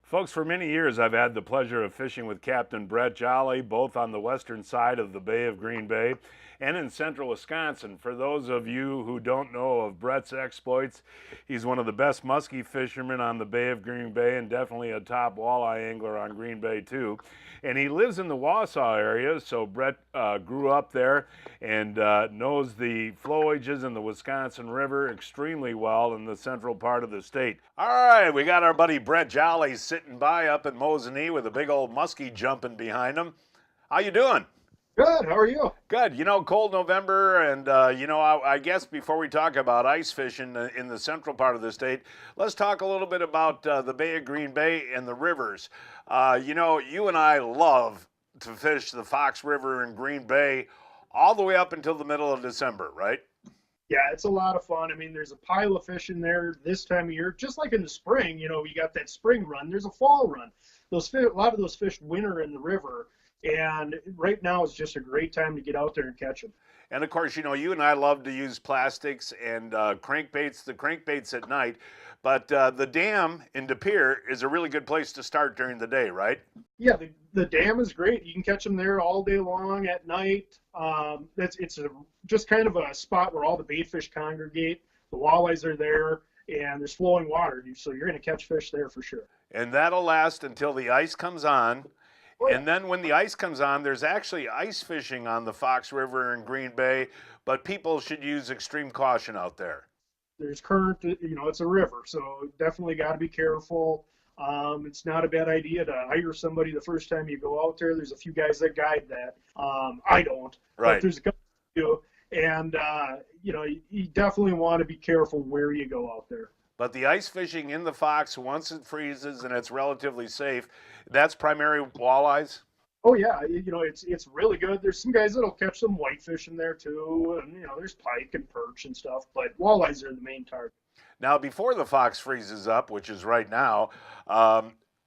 Folks, for many years I've had the pleasure of fishing with Captain Brett Jolly, both on the western side of the Bay of Green Bay and in central Wisconsin. For those of you who don't know of Brett's exploits, he's one of the best muskie fishermen on the Bay of Green Bay and definitely a top walleye angler on Green Bay too. And he lives in the Wausau area, so Brett grew up there and knows the flowages in the Wisconsin River extremely well in the central part of the state. All right, we got our buddy Brett Jolly sitting by up in Mosinee with a big old muskie jumping behind him. How you doing? Good. How are you? Good. Cold November, and I guess before we talk about ice fishing in the central part of the state, let's talk a little bit about the Bay of Green Bay and the rivers. You and I love to fish the Fox River in Green Bay all the way up until the middle of December, right? Yeah, it's a lot of fun. I mean, there's a pile of fish in there this time of year, just like in the spring. You got that spring run. There's a fall run. A lot of those fish winter in the river, and right now is just a great time to get out there and catch them. And of course, you and I love to use plastics and crankbaits, the crankbaits at night. But the dam in De Pere is a really good place to start during the day, right? Yeah, the dam is great. You can catch them there all day long at night. Just kind of a spot where all the bait fish congregate. The walleyes are there, and there's flowing water, so you're going to catch fish there for sure. And that'll last until the ice comes on. Oh, yeah. And then when the ice comes on, there's actually ice fishing on the Fox River in Green Bay, but people should use extreme caution out there. There's current, it's a river, so definitely got to be careful. It's not a bad idea to hire somebody the first time you go out there. There's a few guys that guide that. I don't, but Right. there's a couple who do. And, you definitely want to be careful where you go out there. But the ice fishing in the Fox, once it freezes and it's relatively safe, that's primary walleyes. Oh yeah, it's really good. There's some guys that'll catch some whitefish in there too, and there's pike and perch and stuff. But walleyes are the main target. Now, before the Fox freezes up, which is right now,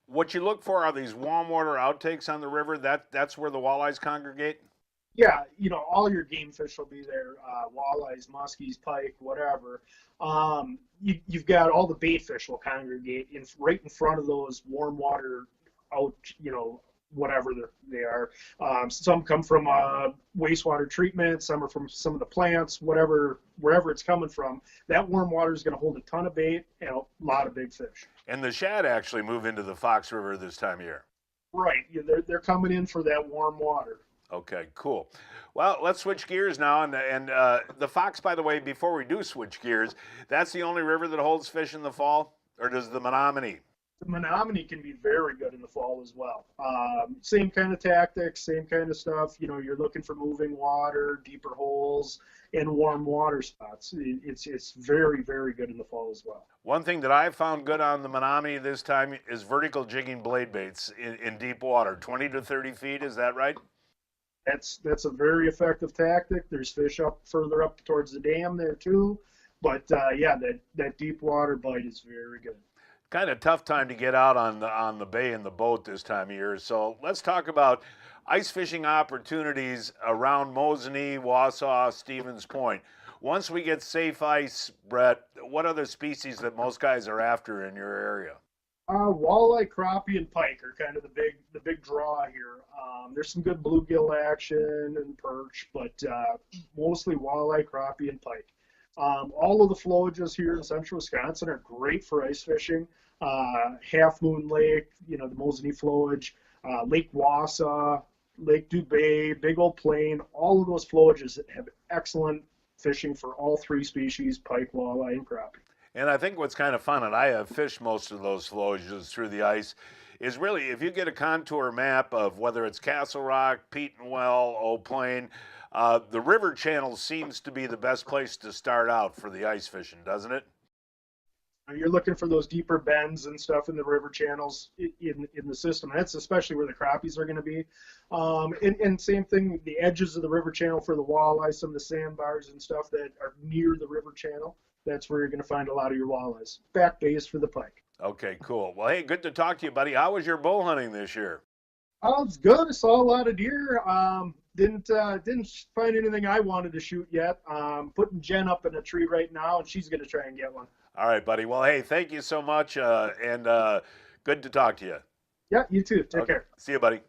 what you look for are these warm water outtakes on the river. That's where the walleyes congregate. Yeah, all your game fish will be there, walleyes, muskies, pike, whatever. You've got all the bait fish will congregate right in front of those warm water out, whatever they are. Some come from wastewater treatment, some are from some of the plants, wherever it's coming from. That warm water is going to hold a ton of bait and a lot of big fish. And the shad actually move into the Fox River this time of year. Right, yeah, they're coming in for that warm water. Okay, cool. Well, let's switch gears now. And the Fox, by the way, before we do switch gears, that's the only river that holds fish in the fall? Or does the Menominee? The Menominee can be very good in the fall as well. Same kind of tactics, same kind of stuff. You're looking for moving water, deeper holes, and warm water spots. It's very, very good in the fall as well. One thing that I've found good on the Menominee this time is vertical jigging blade baits in deep water, 20 to 30 feet. Is that right? That's a very effective tactic. There's fish up further up towards the dam there too, but yeah, that deep water bite is very good. Kind of tough time to get out on the bay in the boat this time of year. So let's talk about ice fishing opportunities around Mosinee, Wausau, Stevens Point. Once we get safe ice, Brett, what other species that most guys are after in your area? Walleye, crappie, and pike are kind of the big draw here. There's some good bluegill action and perch, but mostly walleye, crappie, and pike. All of the flowages here in central Wisconsin are great for ice fishing. Half Moon Lake, the Mosinee flowage, Lake Wausau, Lake Dubay, Big Old Plain, all of those flowages have excellent fishing for all three species, pike, walleye, and crappie. And I think what's kind of fun, and I have fished most of those flowages through the ice, is really if you get a contour map of whether it's Castle Rock, Petenwell, Old Plain, the river channel seems to be the best place to start out for the ice fishing, doesn't it? You're looking for those deeper bends and stuff in the river channels in the system. That's especially where the crappies are going to be. And same thing, the edges of the river channel for the walleye, some of the sandbars and stuff that are near the river channel. That's where you're going to find a lot of your walleyes. Back bays for the pike. Okay, cool. Well, hey, good to talk to you, buddy. How was your bow hunting this year? Oh, it's good. I saw a lot of deer. Didn't find anything I wanted to shoot yet. Putting Jen up in a tree right now, and she's going to try and get one. All right, buddy. Well, hey, thank you so much, and Good to talk to you. Yeah, you too. Take Okay. care. See you, buddy.